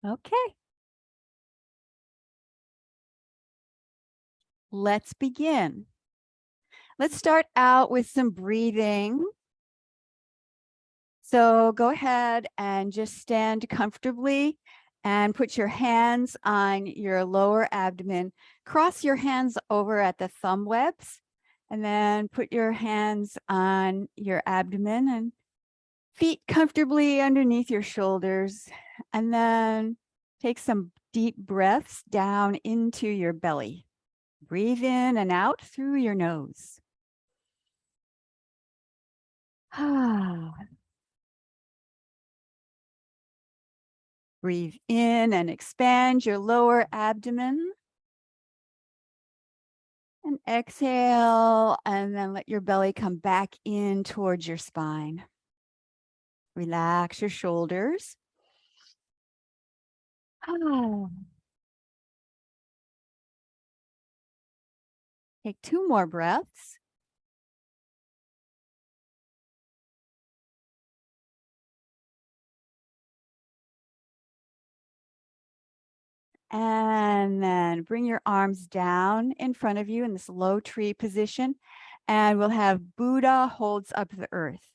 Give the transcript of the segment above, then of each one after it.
Okay, let's begin. Let's start out with some breathing. So go ahead and just stand comfortably and put your hands on your lower abdomen. Cross your hands over at the thumb webs and then put your hands on your abdomen and feet comfortably underneath your shoulders. And then take some deep breaths down into your belly. Breathe in and out through your nose. Breathe in and expand your lower abdomen. And exhale, and then let your belly come back in towards your spine. Relax your shoulders. Take 2 more breaths. And then bring your arms down in front of you in this low tree position. And we'll have Buddha holds up the earth.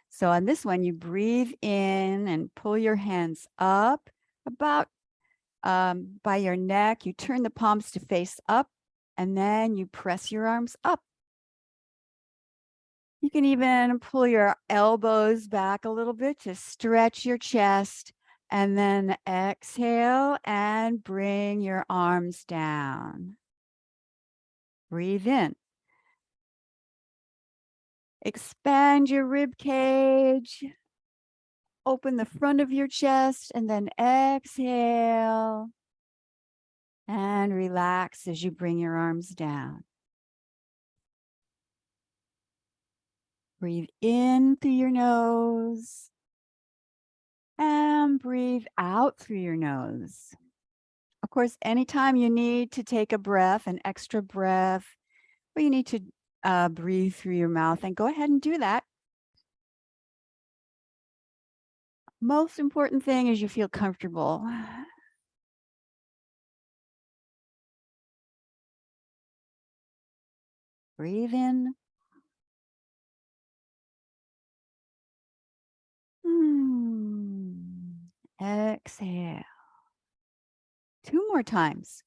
So on this one, you breathe in and pull your hands up about by your neck. You turn the palms to face up, and then you press your arms up. You can even pull your elbows back a little bit to stretch your chest, and then exhale and bring your arms down. Breathe in. Expand your rib cage. Open the front of your chest and then exhale. And relax as you bring your arms down. Breathe in through your nose. And breathe out through your nose. Of course, anytime you need to take a breath, an extra breath, or you need to breathe through your mouth, and go ahead and do that. Most important thing is you feel comfortable. Breathe in. Exhale. 2 more times.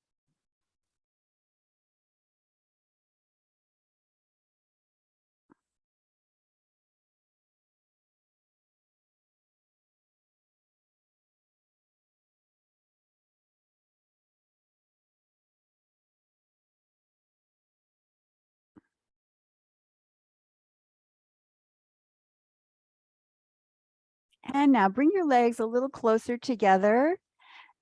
And now bring your legs a little closer together,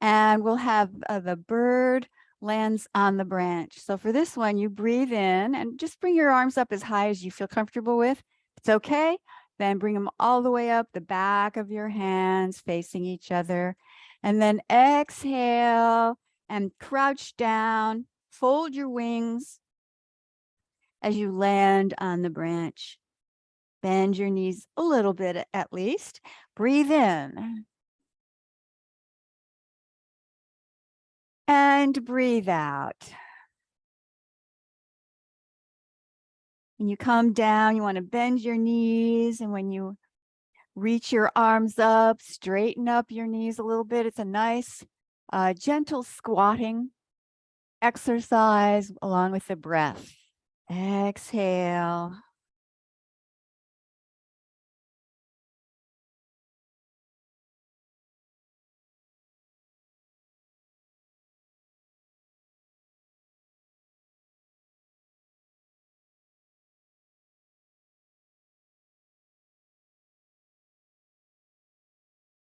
and we'll have the bird lands on the branch. So for this one, you breathe in and just bring your arms up as high as you feel comfortable with. It's okay. Then bring them all the way up the back of your hands facing each other. And then exhale and crouch down, fold your wings as you land on the branch. Bend your knees a little bit at least. Breathe in. And breathe out. When you come down, you want to bend your knees. And when you reach your arms up, straighten up your knees a little bit. It's a nice, gentle squatting exercise along with the breath. Exhale.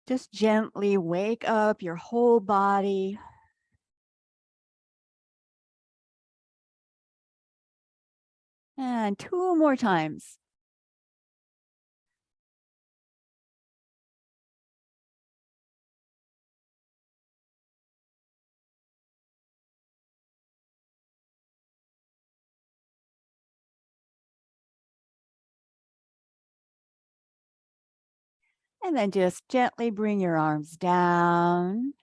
Just gently wake up your whole body. And 2 more times. And then just gently bring your arms down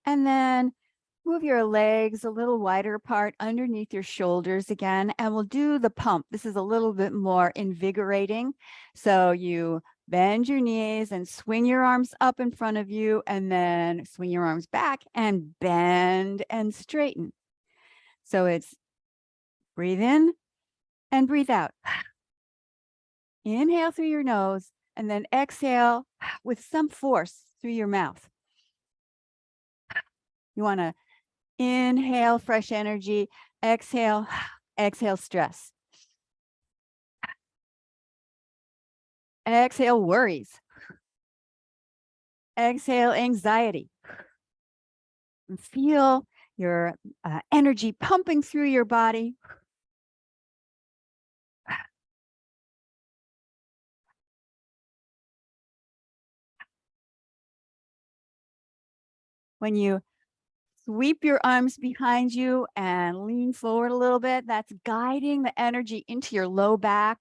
And then move your legs a little wider apart underneath your shoulders again, and we'll do the pump. This is a little bit more invigorating. So you bend your knees and swing your arms up in front of you, and then swing your arms back and bend and straighten. So it's breathe in and breathe out. Inhale through your nose and then exhale with some force through your mouth. You want to inhale fresh energy, exhale, exhale stress. Exhale worries. Exhale anxiety. And feel your energy pumping through your body. When you sweep your arms behind you and lean forward a little bit, that's guiding the energy into your low back.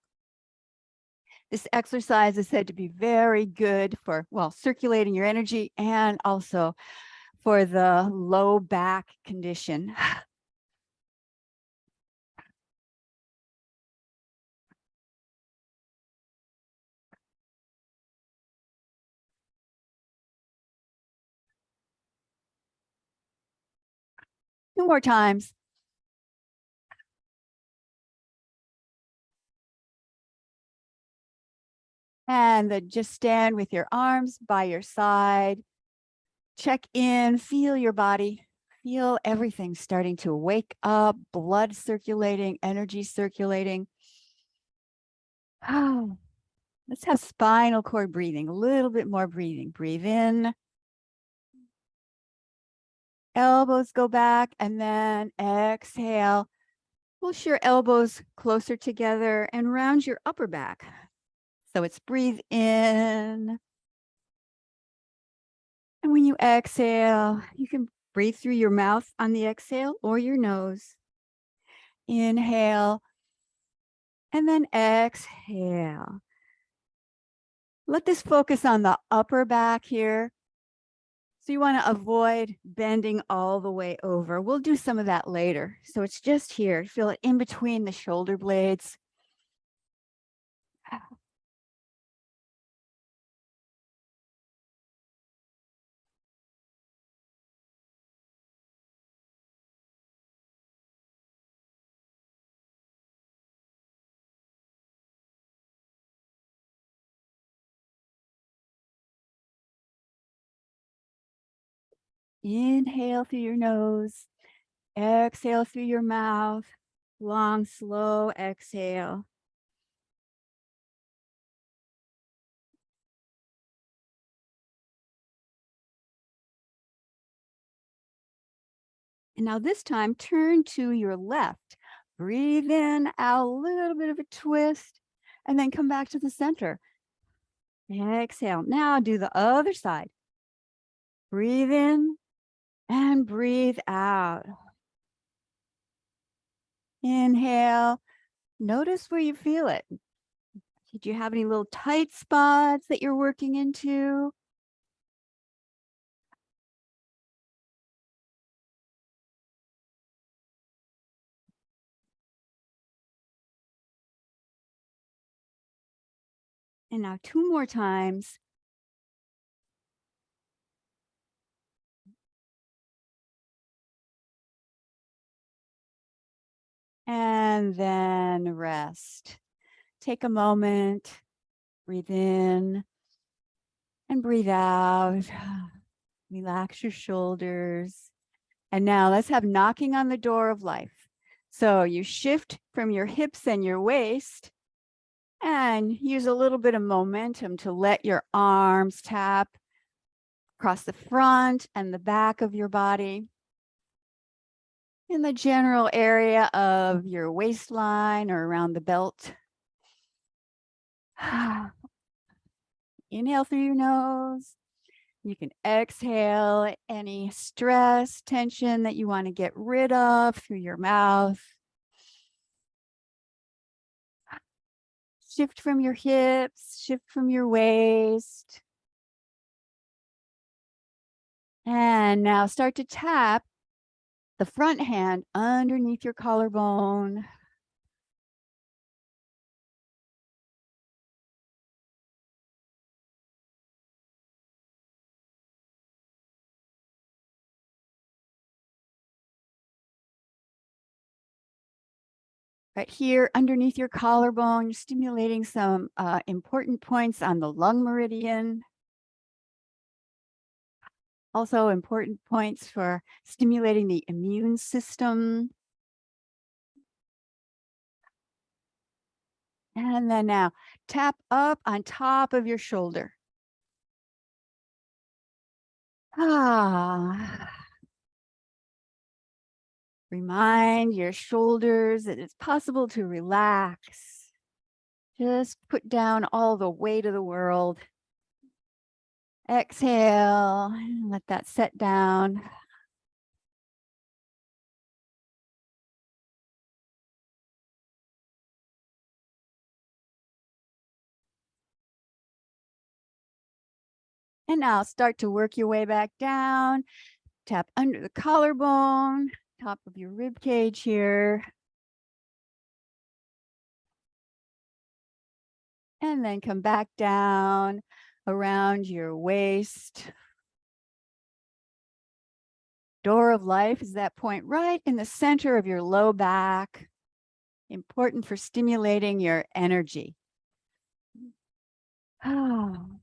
This exercise is said to be very good for, well, circulating your energy and also for the low back condition. Two more times. And then just stand with your arms by your side. Check in, feel your body, feel everything starting to wake up, blood circulating, energy circulating. Oh, let's have spinal cord breathing, a little bit more breathing. Breathe in. Elbows go back and then exhale. Push your elbows closer together and round your upper back. So it's breathe in. And when you exhale, you can breathe through your mouth on the exhale or your nose. Inhale and then exhale. Let this focus on the upper back here. So you want to avoid bending all the way over. We'll do some of that later. So it's just here. Feel it in between the shoulder blades. Inhale through your nose. Exhale through your mouth. Long, slow exhale. And now this time, turn to your left. Breathe in, out, a little bit of a twist, and then come back to the center. Exhale. Now do the other side. Breathe in and breathe out. Inhale. Notice where you feel it. Did you have any little tight spots that you're working into? And now two more times. And then rest. Take a moment, breathe in and breathe out. Relax your shoulders. And now let's have knocking on the door of life. So you shift from your hips and your waist and use a little bit of momentum to let your arms tap across the front and the back of your body. In the general area of your waistline or around the belt. Inhale through your nose. You can exhale any stress, tension that you want to get rid of through your mouth. Shift from your hips, shift from your waist. And now start to tap the front hand underneath your collarbone. Right here underneath your collarbone, you're stimulating some important points on the lung meridian. Also important points for stimulating the immune system. And then now tap up on top of your shoulder. Remind your shoulders that it's possible to relax. Just put down all the weight of the world. Exhale, and let that set down. And now start to work your way back down. Tap under the collarbone, top of your rib cage here. And then come back down around your waist. Door of life is that point right in the center of your low back. Important for stimulating your energy. And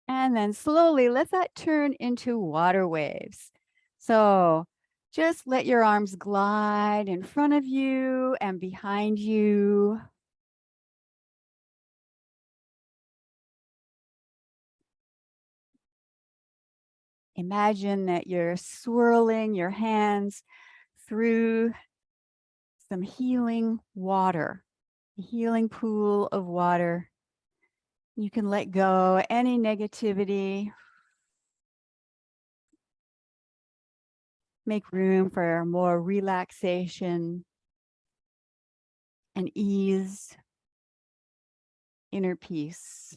then slowly let that turn into water waves. So just let your arms glide in front of you and behind you. Imagine that you're swirling your hands through some healing water, a healing pool of water. You can let go any negativity. Make room for more relaxation and ease, inner peace.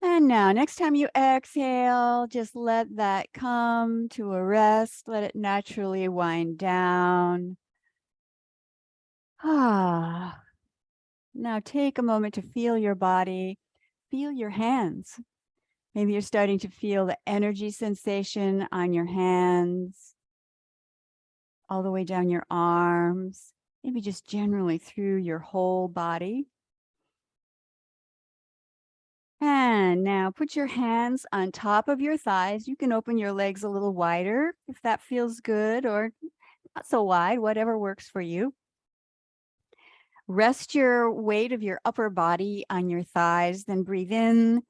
And now, next time you exhale, just let that come to a rest. Let it naturally wind down. Now take a moment to feel your body, feel your hands. Maybe you're starting to feel the energy sensation on your hands, all the way down your arms, maybe just generally through your whole body. And now put your hands on top of your thighs. You can open your legs a little wider if that feels good, or not so wide, whatever works for you. Rest your weight of your upper body on your thighs, then breathe in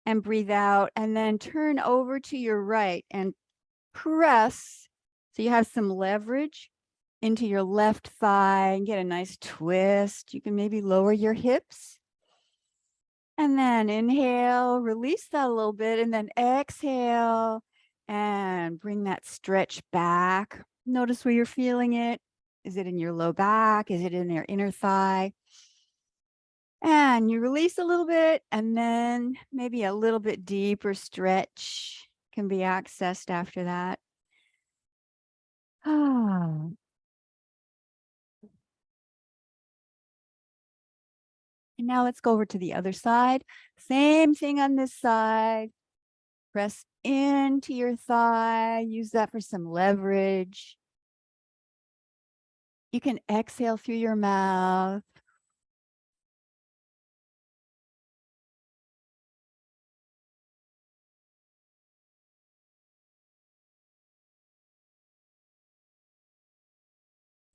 and breathe out, and then turn over to your right and press so you have some leverage into your left thigh and get a nice twist. You can maybe lower your hips. And then inhale, release that a little bit, and then exhale and bring that stretch back. Notice where you're feeling it. Is it in your low back? Is it in your inner thigh? And you release a little bit, and then maybe a little bit deeper stretch can be accessed after that. And now let's go over to the other side. Same thing on this side. Press into your thigh. Use that for some leverage. You can exhale through your mouth.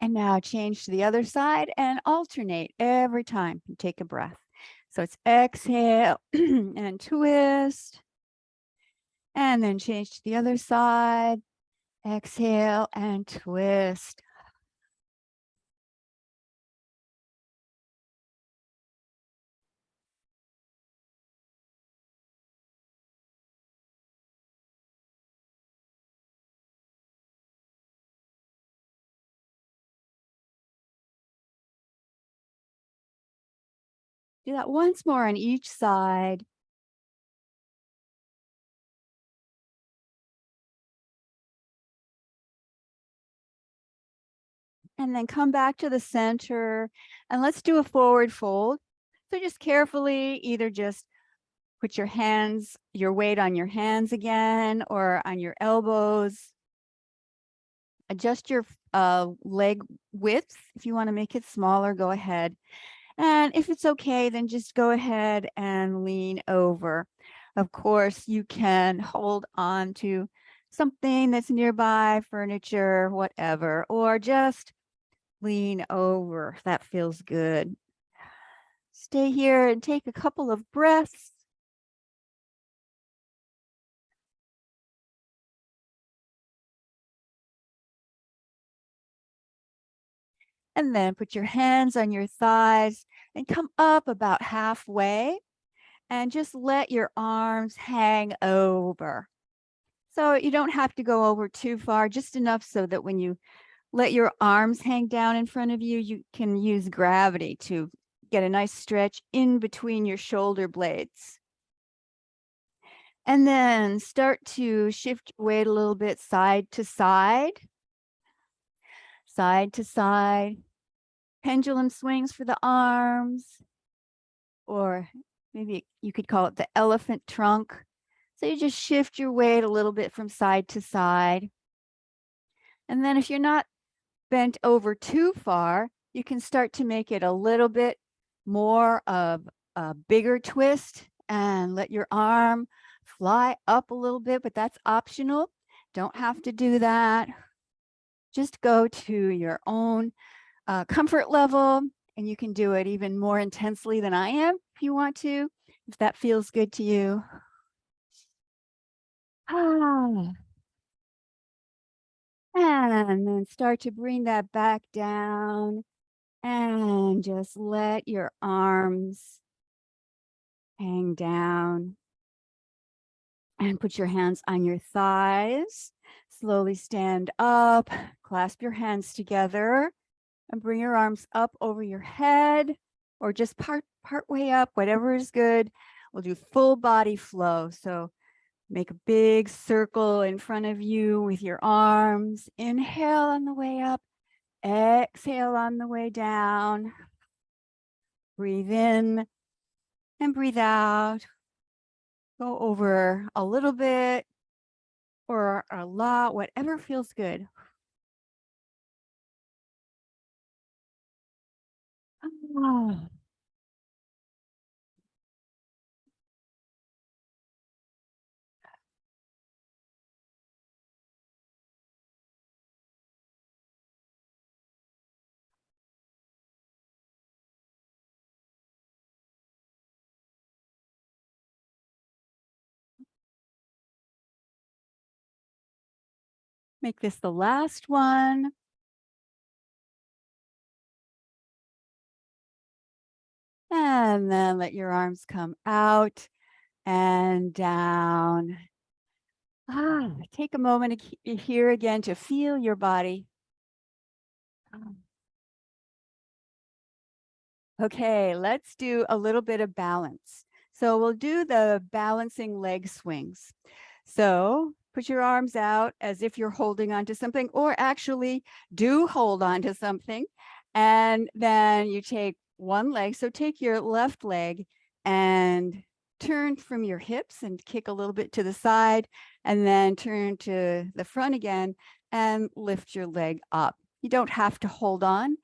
And now change to the other side and alternate every time you take a breath. So it's exhale and twist. And then change to the other side. Exhale and twist. Do that once more on each side. And then come back to the center and let's do a forward fold. So just carefully either just put your weight on your hands again or on your elbows. Adjust your leg width. If you want to make it smaller, go ahead. And if it's okay, then just go ahead and lean over. Of course, you can hold on to something that's nearby, furniture, whatever, or just lean over. That feels good. Stay here and take a couple of breaths. And then put your hands on your thighs and come up about halfway and just let your arms hang over. So you don't have to go over too far, just enough so that when you let your arms hang down in front of you, you can use gravity to get a nice stretch in between your shoulder blades. And then start to shift your weight a little bit side to side, side to side. Pendulum swings for the arms, or maybe you could call it the elephant trunk. So you just shift your weight a little bit from side to side. And then if you're not bent over too far, you can start to make it a little bit more of a bigger twist and let your arm fly up a little bit, but that's optional. Don't have to do that. Just go to your own comfort level, and you can do it even more intensely than I am if you want to, if that feels good to you. Ah. And then start to bring that back down and just let your arms hang down and put your hands on your thighs. Slowly stand up, clasp your hands together and bring your arms up over your head or just part way up, whatever is good. We'll do full body flow. So make a big circle in front of you with your arms. Inhale on the way up, exhale on the way down. Breathe in and breathe out. Go over a little bit or a lot, whatever feels good. Ah. Make this the last one. And then let your arms come out and down. Take a moment here again to feel your body. Okay, let's do a little bit of balance. So we'll do the balancing leg swings. So put your arms out as if you're holding on to something, or actually do hold on to something. And then you take one leg. So take your left leg and turn from your hips and kick a little bit to the side, and then turn to the front again and lift your leg up. You don't have to hold on,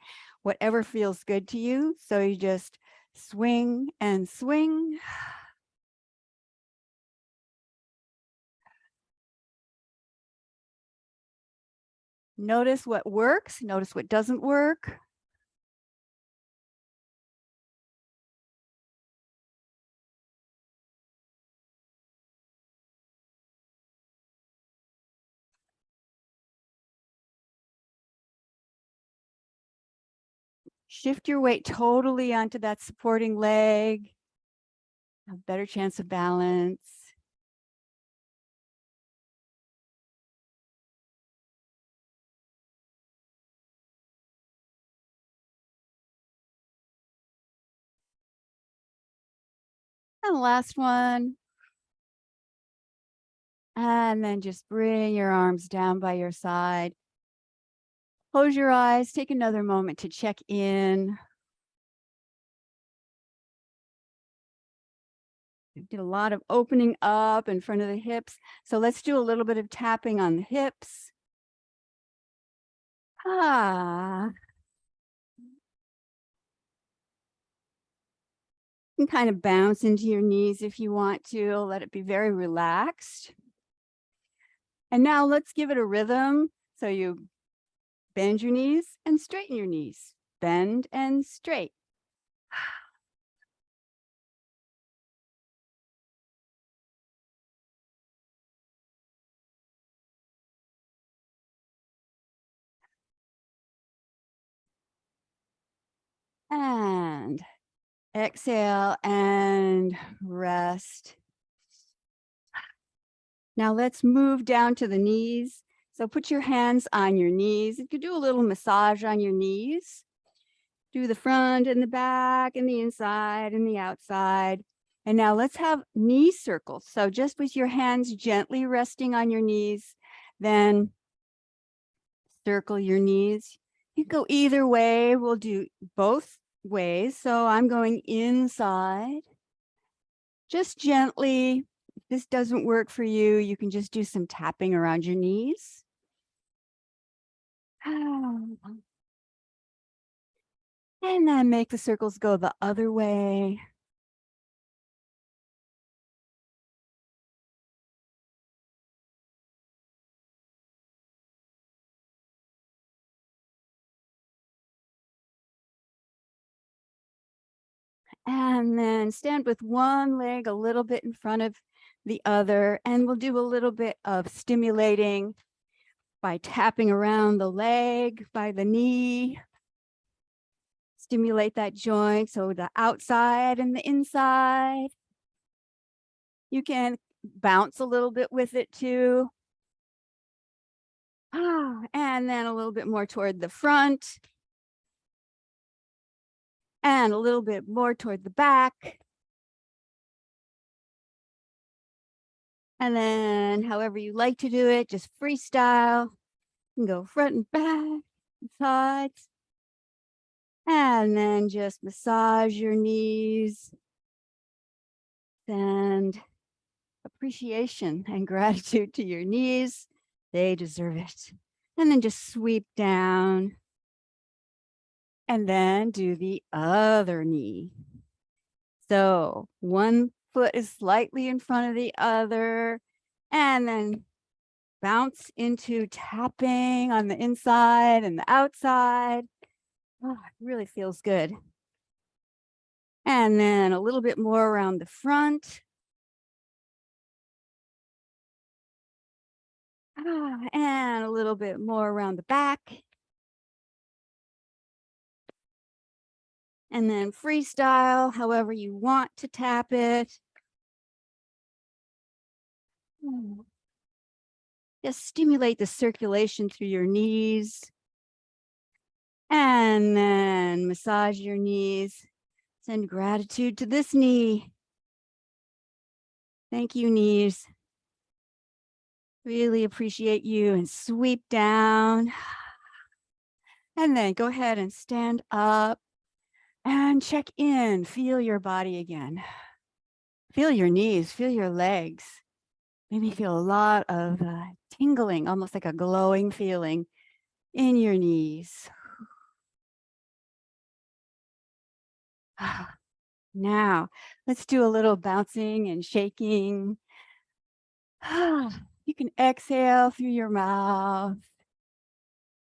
whatever feels good to you. So you just swing and swing. Notice what works, notice what doesn't work. Shift your weight totally onto that supporting leg. A better chance of balance. And the last one. And then just bring your arms down by your side. Close your eyes, take another moment to check in. Did a lot of opening up in front of the hips. So let's do a little bit of tapping on the hips. You can kind of bounce into your knees if you want to. Let it be very relaxed. And now let's give it a rhythm. So you bend your knees and straighten your knees. Bend and straight. And exhale and rest. Now let's move down to the knees. So put your hands on your knees. You could do a little massage on your knees. Do the front and the back and the inside and the outside. And now let's have knee circles. So just with your hands gently resting on your knees, then circle your knees. You go either way. We'll do both ways. So I'm going inside. Just gently. If this doesn't work for you, you can just do some tapping around your knees. And then make the circles go the other way. And then stand with one leg a little bit in front of the other. And we'll do a little bit of stimulating by tapping around the leg, by the knee. Stimulate that joint, so the outside and the inside. You can bounce a little bit with it too. And then a little bit more toward the front. And a little bit more toward the back. And then however you like to do it, just freestyle. You can go front and back, sides. And then just massage your knees. Send appreciation and gratitude to your knees. They deserve it. And then just sweep down. And then do the other knee. So one foot is slightly in front of the other. And then bounce into tapping on the inside and the outside. Oh, it really feels good. And then a little bit more around the front. And a little bit more around the back. And then freestyle, however you want to tap it. Just stimulate the circulation through your knees. And then massage your knees. Send gratitude to this knee. Thank you, knees. Really appreciate you, and sweep down. And then go ahead and stand up and check in. Feel your body again. Feel your knees, feel your legs. Maybe feel a lot of tingling, almost like a glowing feeling in your knees. Now, let's do a little bouncing and shaking. You can exhale through your mouth.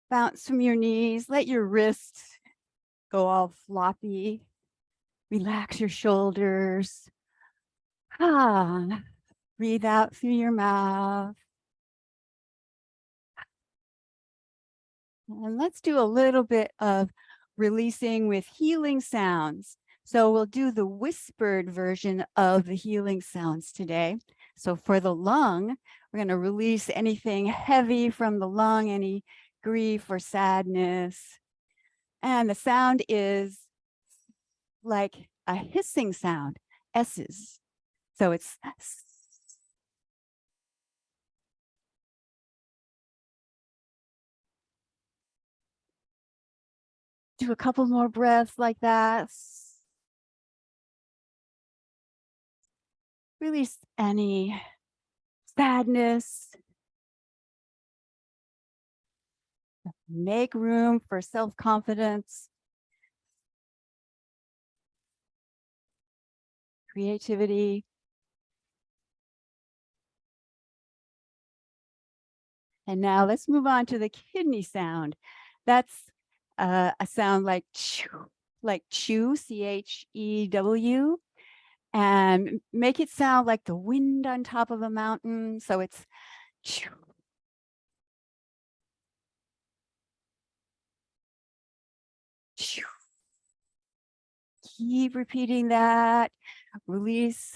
Bounce from your knees. Let your wrists go all floppy. Relax your shoulders. Breathe out through your mouth. And let's do a little bit of releasing with healing sounds. So we'll do the whispered version of the healing sounds today. So for the lung, we're going to release anything heavy from the lung, any grief or sadness. And the sound is like a hissing sound, S's. So it's do a couple more breaths like that. Release any sadness. Make room for self-confidence, creativity. And now let's move on to the kidney sound. That's a sound like chew, CHEW, and make it sound like the wind on top of a mountain. So it's chew. Keep repeating that. Release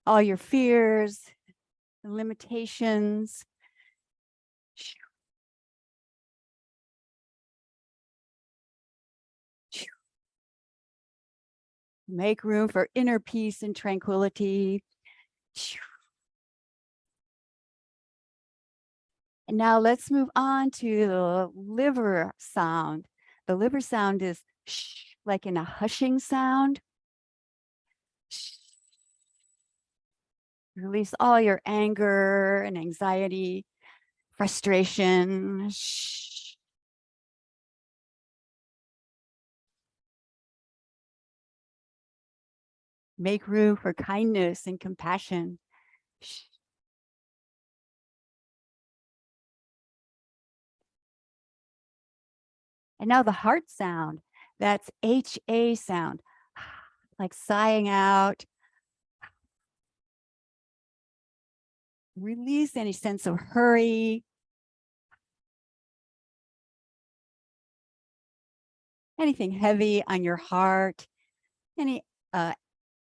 all your fears, limitations. Make room for inner peace and tranquility. And now let's move on to the liver sound. The liver sound is shh, like in a hushing sound. Shh. Release all your anger and anxiety, frustration. Shh. Make room for kindness and compassion. Shh. And now the heart sound, that's HA sound, like sighing out. Release any sense of hurry, anything heavy on your heart, any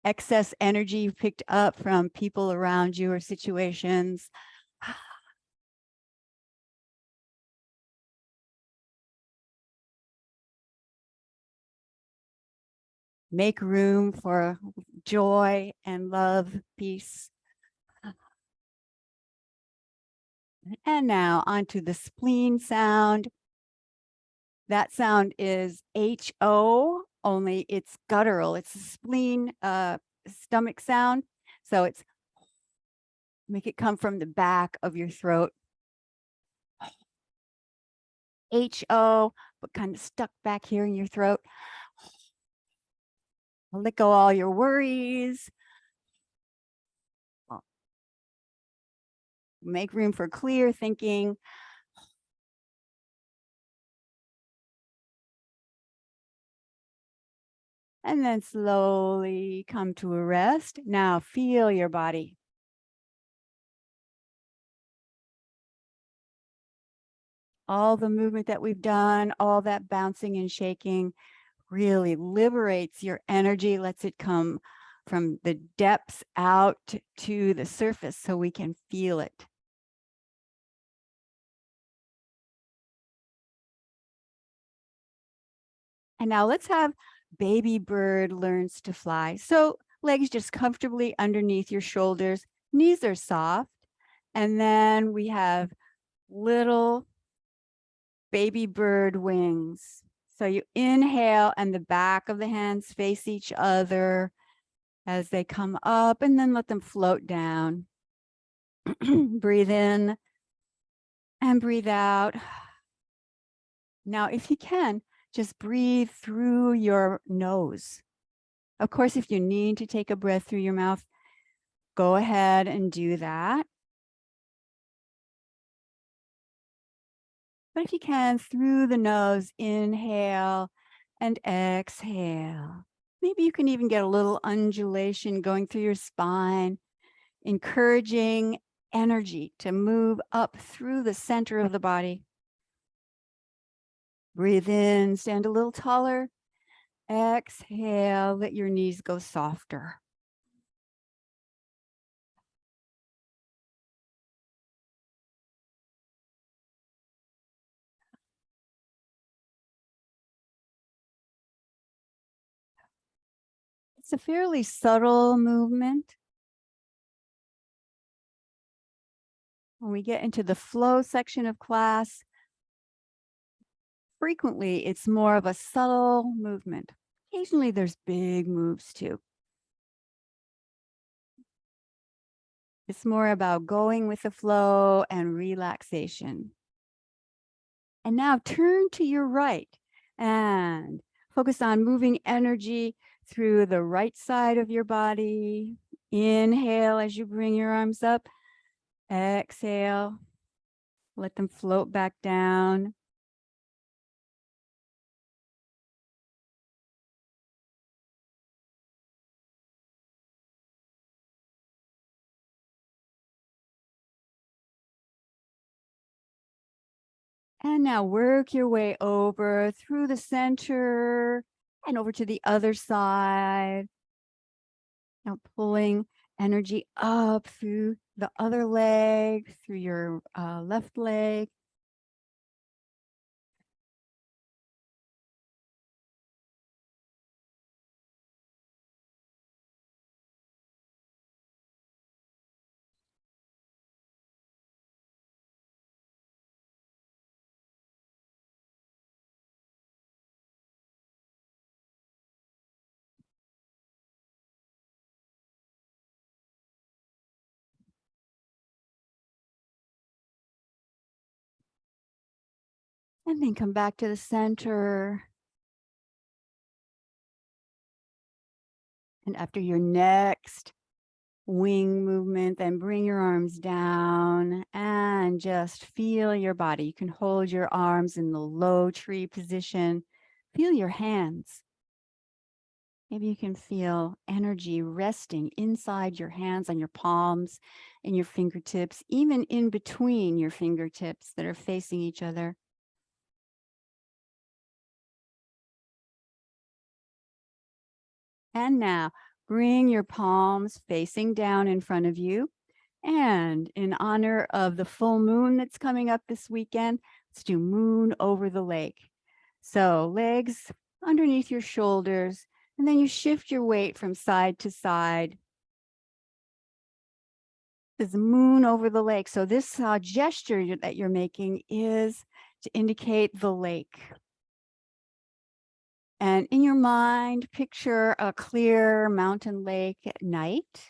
excess energy you picked up from people around you or situations. Make room for joy and love, peace. And now onto the spleen sound. That sound is HO, only it's guttural. It's a spleen stomach sound. So it's make it come from the back of your throat. HO, but kind of stuck back here in your throat. Let go all your worries. Make room for clear thinking. And then slowly come to a rest. Now feel your body. All the movement that we've done, all that bouncing and shaking really liberates your energy, lets it come from the depths out to the surface so we can feel it. And now let's have baby bird learns to fly. So legs just comfortably underneath your shoulders, knees are soft. And then we have little baby bird wings. So you inhale and the back of the hands face each other as they come up, and then let them float down. Breathe in and breathe out. Now, if you can, just breathe through your nose. Of course, if you need to take a breath through your mouth, go ahead and do that. But if you can, through the nose, inhale and exhale. Maybe you can even get a little undulation going through your spine, encouraging energy to move up through the center of the body. Breathe in, stand a little taller. Exhale, let your knees go softer. It's a fairly subtle movement. When we get into the flow section of class, frequently it's more of a subtle movement. Occasionally there's big moves too. It's more about going with the flow and relaxation. And now turn to your right and focus on moving energy through the right side of your body. Inhale as you bring your arms up. Exhale. Let them float back down. And now work your way over through the center and over to the other side. Now pulling energy up through the other leg, through your left leg. And then come back to the center. And after your next wing movement, then bring your arms down and just feel your body. You can hold your arms in the low tree position. Feel your hands. Maybe you can feel energy resting inside your hands, on your palms and your fingertips, even in between your fingertips that are facing each other. And now bring your palms facing down in front of you. And in honor of the full moon that's coming up this weekend, let's do moon over the lake. So legs underneath your shoulders, and then you shift your weight from side to side. This moon over the lake. So this gesture that you're making is to indicate the lake. And in your mind, picture a clear mountain lake at night.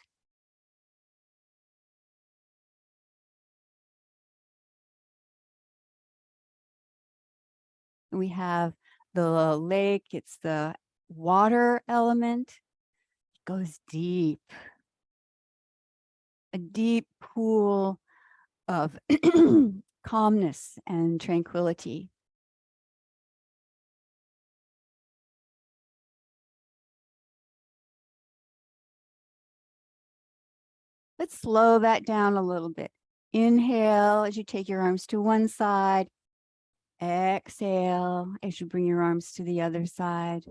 We have the lake, it's the water element. It goes deep, a deep pool of calmness and tranquility. Let's slow that down a little bit. Inhale as you take your arms to one side. Exhale as you bring your arms to the other side.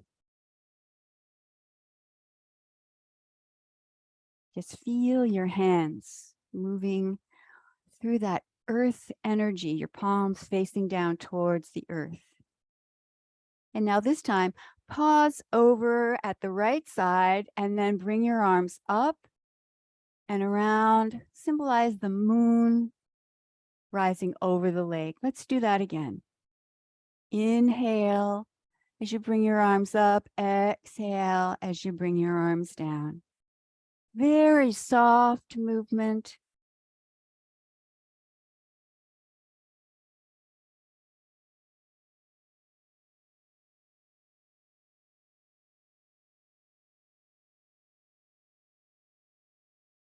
Just feel your hands moving through that earth energy, your palms facing down towards the earth. And now this time, pause over at the right side and then bring your arms up and around. Symbolize the moon rising over the lake. Let's do that again. Inhale as you bring your arms up. Exhale as you bring your arms down. Very soft movement.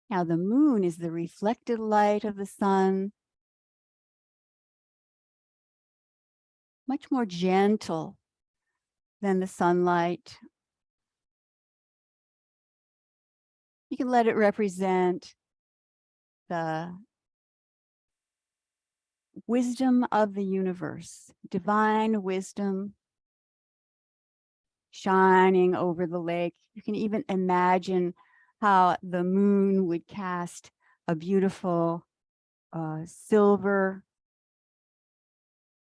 Now the moon is the reflected light of the sun, much more gentle than the sunlight. You can let it represent the wisdom of the universe, divine wisdom shining over the lake. You can even imagine how the moon would cast a beautiful silver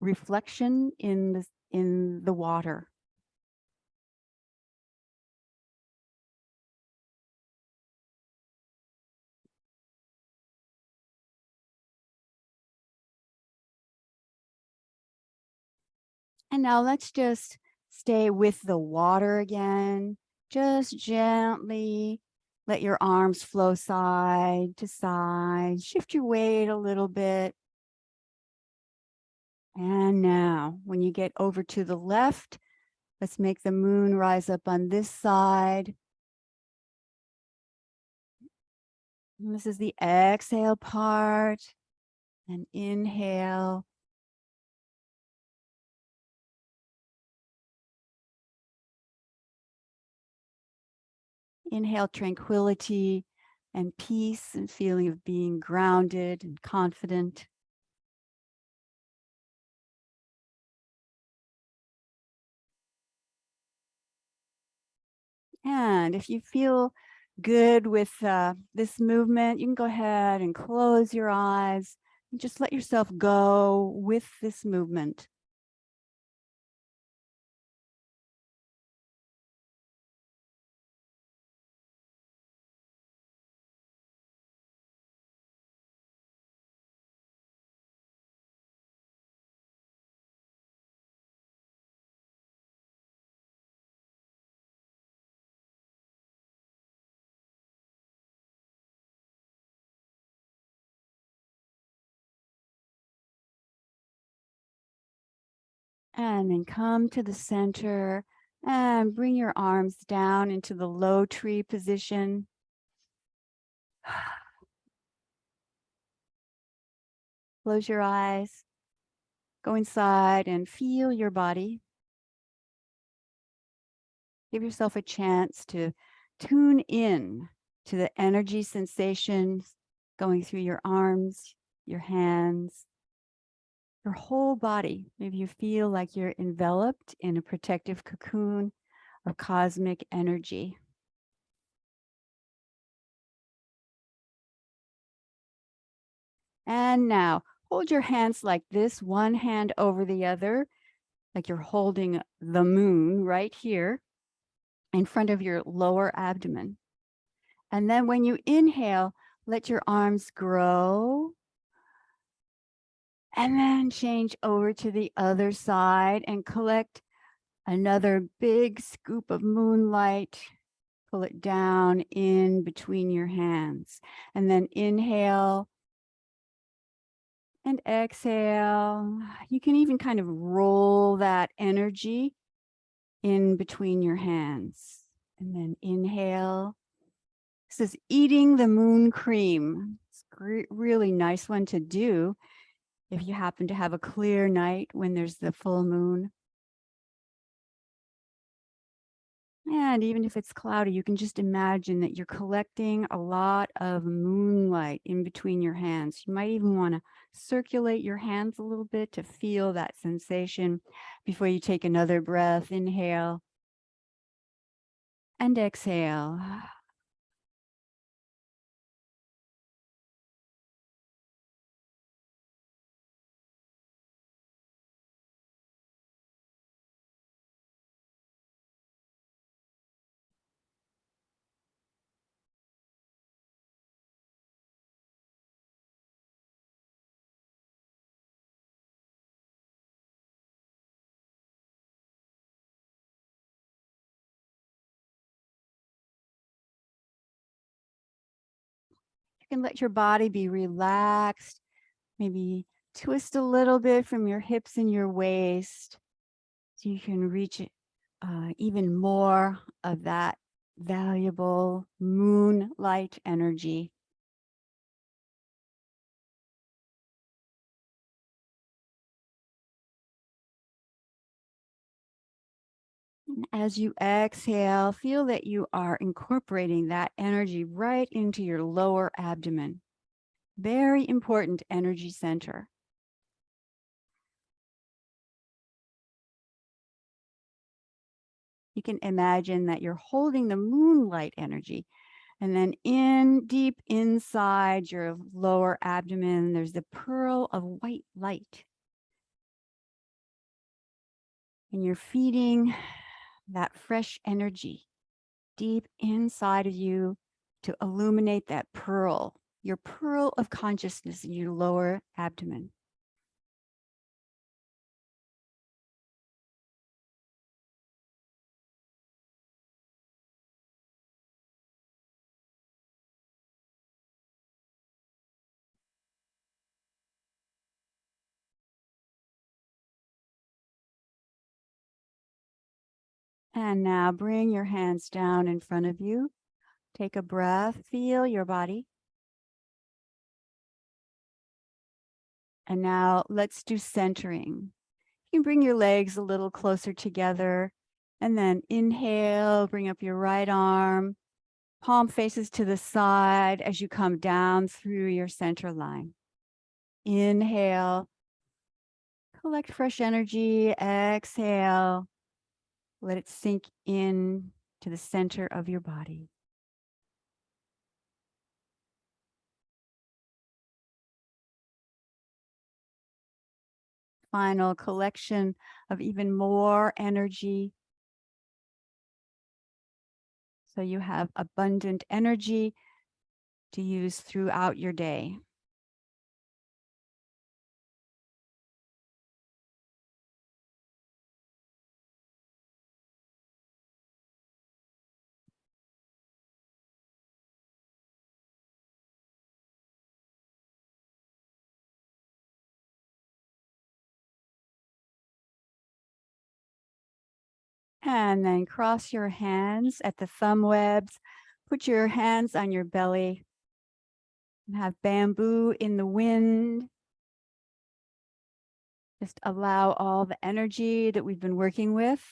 reflection in the water. And now let's just stay with the water again. Just gently let your arms flow side to side. Shift your weight a little bit. And now, when you get over to the left, let's make the moon rise up on this side. And this is the exhale part. And inhale. Inhale tranquility and peace and feeling of being grounded and confident. And if you feel good with this movement, you can go ahead and close your eyes and just let yourself go with this movement. And then come to the center and bring your arms down into the low tree position. Close your eyes. Go inside and feel your body. Give yourself a chance to tune in to the energy sensations going through your arms, your hands, your whole body. Maybe you feel like you're enveloped in a protective cocoon of cosmic energy. And now hold your hands like this, one hand over the other, like you're holding the moon right here in front of your lower abdomen. And then when you inhale, let your arms grow. And then change over to the other side and collect another big scoop of moonlight. Pull it down in between your hands. And then inhale and exhale. You can even kind of roll that energy in between your hands. And then inhale. This is eating the moon cream. It's a really nice one to do if you happen to have a clear night when there's the full moon. And even if it's cloudy, you can just imagine that you're collecting a lot of moonlight in between your hands. You might even want to circulate your hands a little bit to feel that sensation before you take another breath. Inhale and exhale. You can let your body be relaxed, maybe twist a little bit from your hips and your waist so you can reach even more of that valuable moonlight energy. As you exhale, feel that you are incorporating that energy right into your lower abdomen. Very important energy center. You can imagine that you're holding the moonlight energy, and then deep inside your lower abdomen, there's the pearl of white light. And you're feeding that fresh energy deep inside of you to illuminate that pearl, your pearl of consciousness in your lower abdomen. And now bring your hands down in front of you. Take a breath, feel your body. And now let's do centering. You can bring your legs a little closer together and then inhale, bring up your right arm, palm faces to the side as you come down through your center line. Inhale, collect fresh energy, exhale, let it sink in to the center of your body. Final collection of even more energy. So you have abundant energy to use throughout your day. And then cross your hands at the thumb webs. Put your hands on your belly and have bamboo in the wind. Just allow all the energy that we've been working with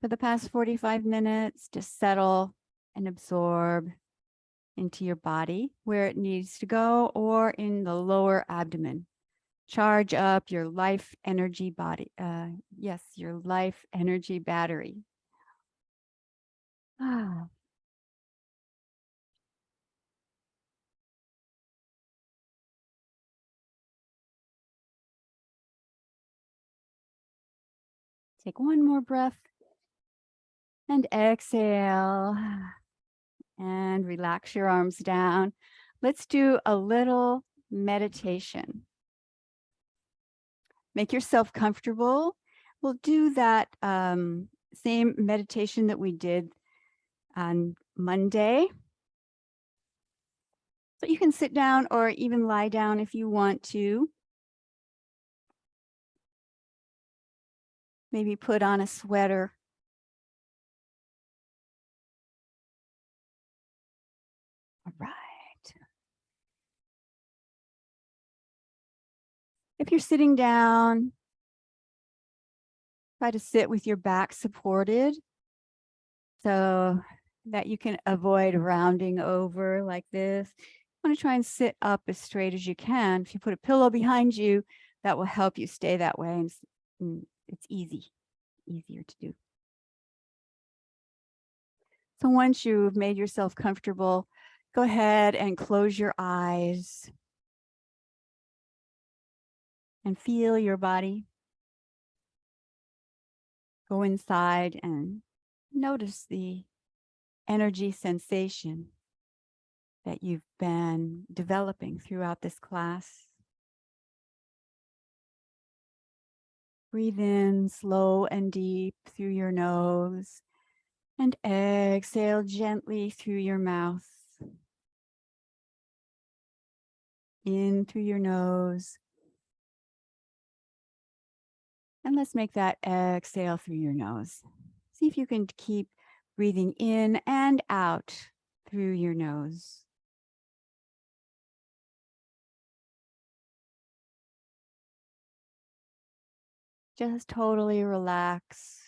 for the past 45 minutes to settle and absorb into your body where it needs to go, or in the lower abdomen. Charge up your life energy body. Yes, your life energy battery. Take one more breath and exhale and relax your arms down. Let's do a little meditation. Make yourself comfortable. We'll do that same meditation that we did on Monday. So you can sit down or even lie down if you want to. Maybe put on a sweater. All right. If you're sitting down, try to sit with your back supported so that you can avoid rounding over like this. You want to try and sit up as straight as you can. If you put a pillow behind you, that will help you stay that way. And it's easier to do. So once you've made yourself comfortable, go ahead and close your eyes and feel your body. Go inside and notice the energy sensation that you've been developing throughout this class. Breathe in slow and deep through your nose and exhale gently through your mouth. In through your nose. And let's make that exhale through your nose. See if you can keep breathing in and out through your nose. Just totally relax.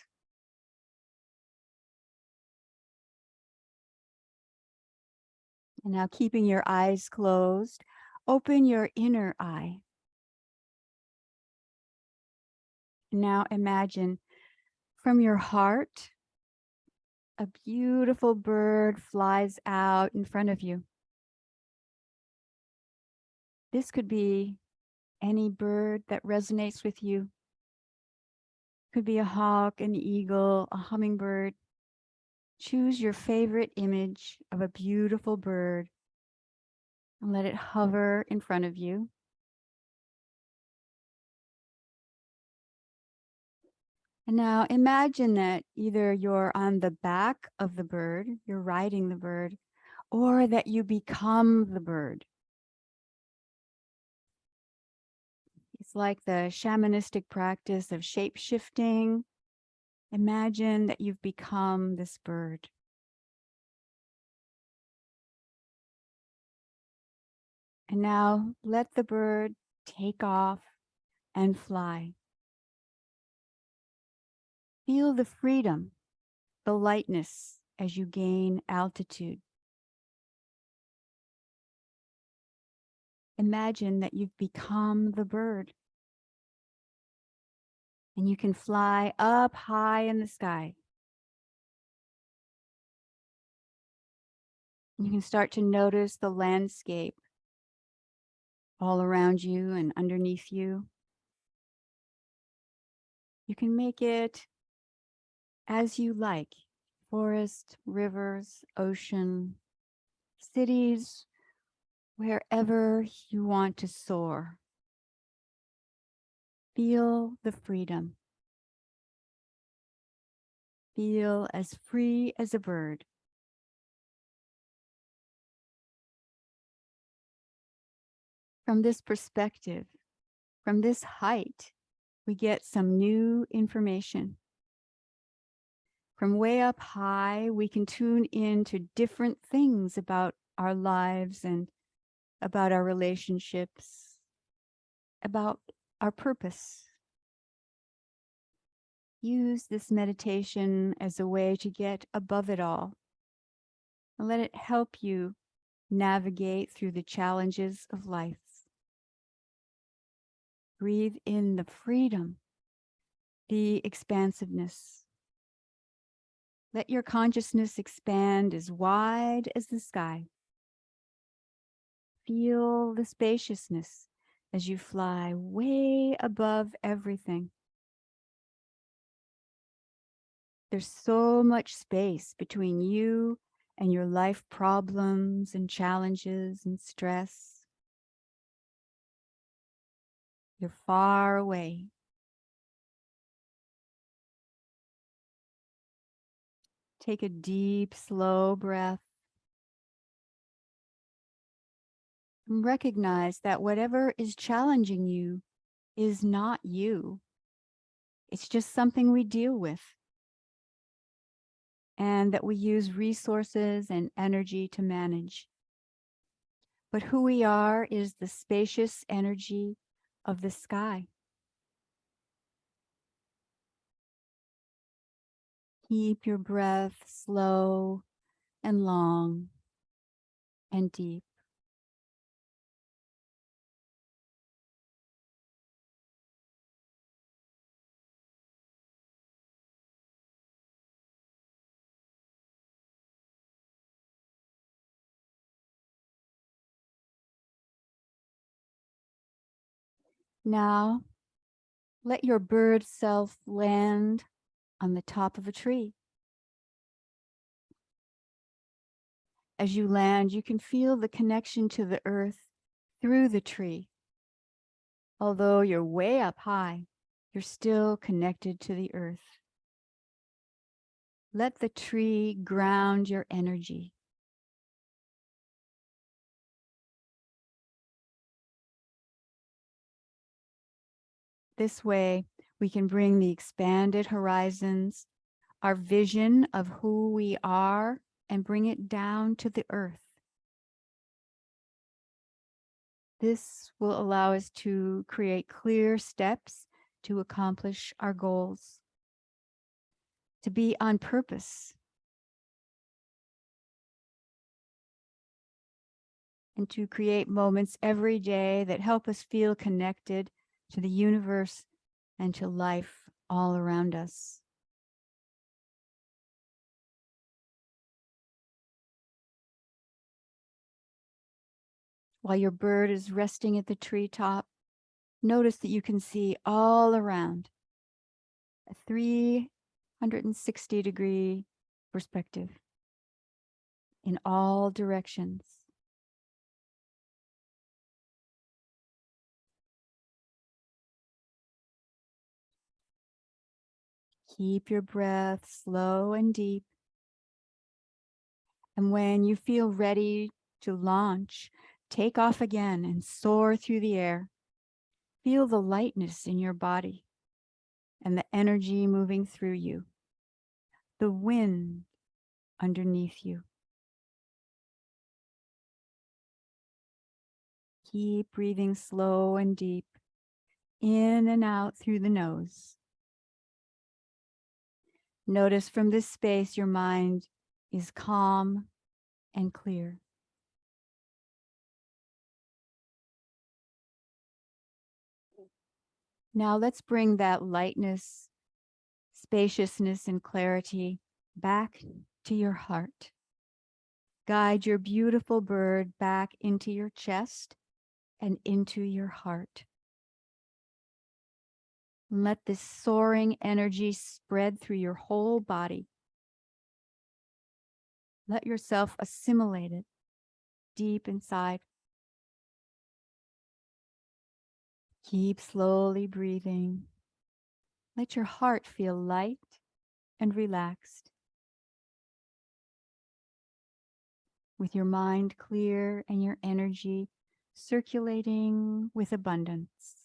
And now, keeping your eyes closed, open your inner eye. Now imagine from your heart, a beautiful bird flies out in front of you. This could be any bird that resonates with you. Could be a hawk, an eagle, a hummingbird. Choose your favorite image of a beautiful bird and let it hover in front of you. And now imagine that either you're on the back of the bird, you're riding the bird, or that you become the bird. It's like the shamanistic practice of shape shifting. Imagine that you've become this bird. And now let the bird take off and fly. Feel the freedom, the lightness as you gain altitude. Imagine that you've become the bird and you can fly up high in the sky. You can start to notice the landscape all around you and underneath you. You can make it as you like: forest, rivers, ocean, cities, wherever you want to soar. Feel the freedom. Feel as free as a bird. From this perspective, from this height, we get some new information. From way up high, we can tune in to different things about our lives and about our relationships, about our purpose. Use this meditation as a way to get above it all and let it help you navigate through the challenges of life. Breathe in the freedom, the expansiveness. Let your consciousness expand as wide as the sky. Feel the spaciousness as you fly way above everything. There's so much space between you and your life problems and challenges and stress. You're far away. Take a deep, slow breath. And recognize that whatever is challenging you is not you. It's just something we deal with, and that we use resources and energy to manage. But who we are is the spacious energy of the sky. Keep your breath slow and long and deep. Now, let your bird self land on the top of a tree. As you land, you can feel the connection to the earth through the tree. Although you're way up high, you're still connected to the earth. Let the tree ground your energy. This way, we can bring the expanded horizons, our vision of who we are, and bring it down to the earth. This will allow us to create clear steps to accomplish our goals, to be on purpose, and to create moments every day that help us feel connected to the universe and to life all around us. While your bird is resting at the treetop, notice that you can see all around a 360-degree perspective in all directions. Keep your breath slow and deep. And when you feel ready to launch, take off again and soar through the air. Feel the lightness in your body and the energy moving through you. the wind underneath you. Keep breathing slow and deep, in and out through the nose. Notice from this space your mind is calm and clear. Now let's bring that lightness, spaciousness, and clarity back to your heart. Guide your beautiful bird back into your chest and into your heart. Let this soaring energy spread through your whole body. Let yourself assimilate it deep inside. Keep slowly breathing. Let your heart feel light and relaxed. With your mind clear and your energy circulating with abundance.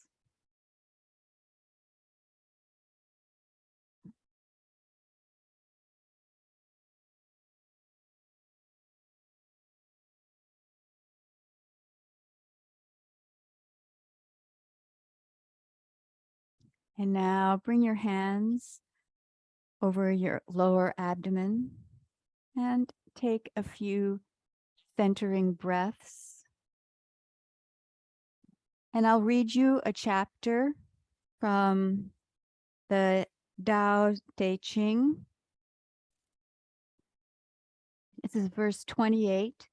And now bring your hands over your lower abdomen and take a few centering breaths. And I'll read you a chapter from the Tao Te Ching. This is verse 28,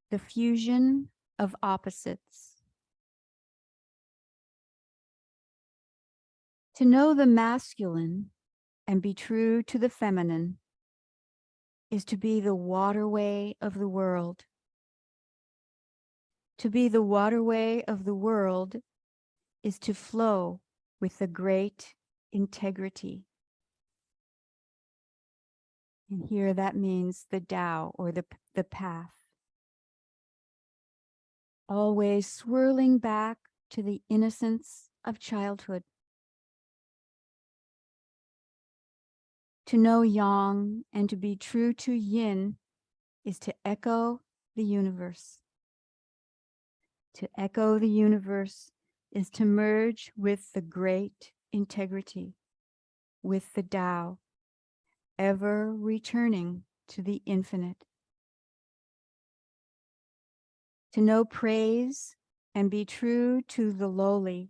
the fusion of opposites. To know the masculine and be true to the feminine is to be the waterway of the world. To be the waterway of the world is to flow with the great integrity. And here that means the Tao, or the path. Always swirling back to the innocence of childhood. To know Yang and to be true to Yin is to echo the universe. To echo the universe is to merge with the great integrity, with the Tao, ever returning to the infinite. To know praise and be true to the lowly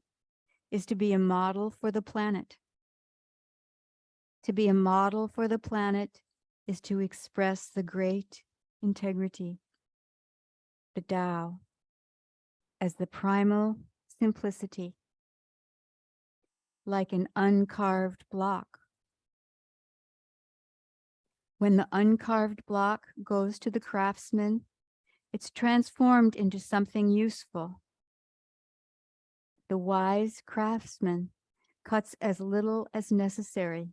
is to be a model for the planet. To be a model for the planet is to express the great integrity, the Tao, as the primal simplicity, like an uncarved block. When the uncarved block goes to the craftsman, it's transformed into something useful. The wise craftsman cuts as little as necessary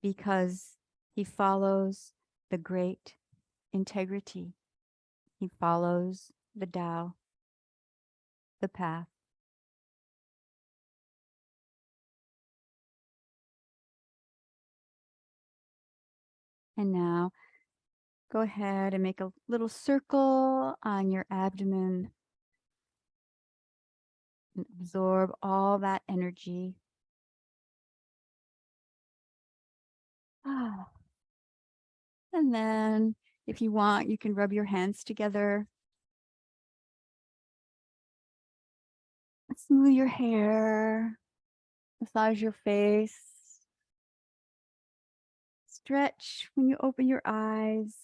because he follows the great integrity. He follows the Tao, the path. And now go ahead and make a little circle on your abdomen and absorb all that energy. And then if you want, you can rub your hands together. Smooth your hair, massage your face. Stretch when you open your eyes.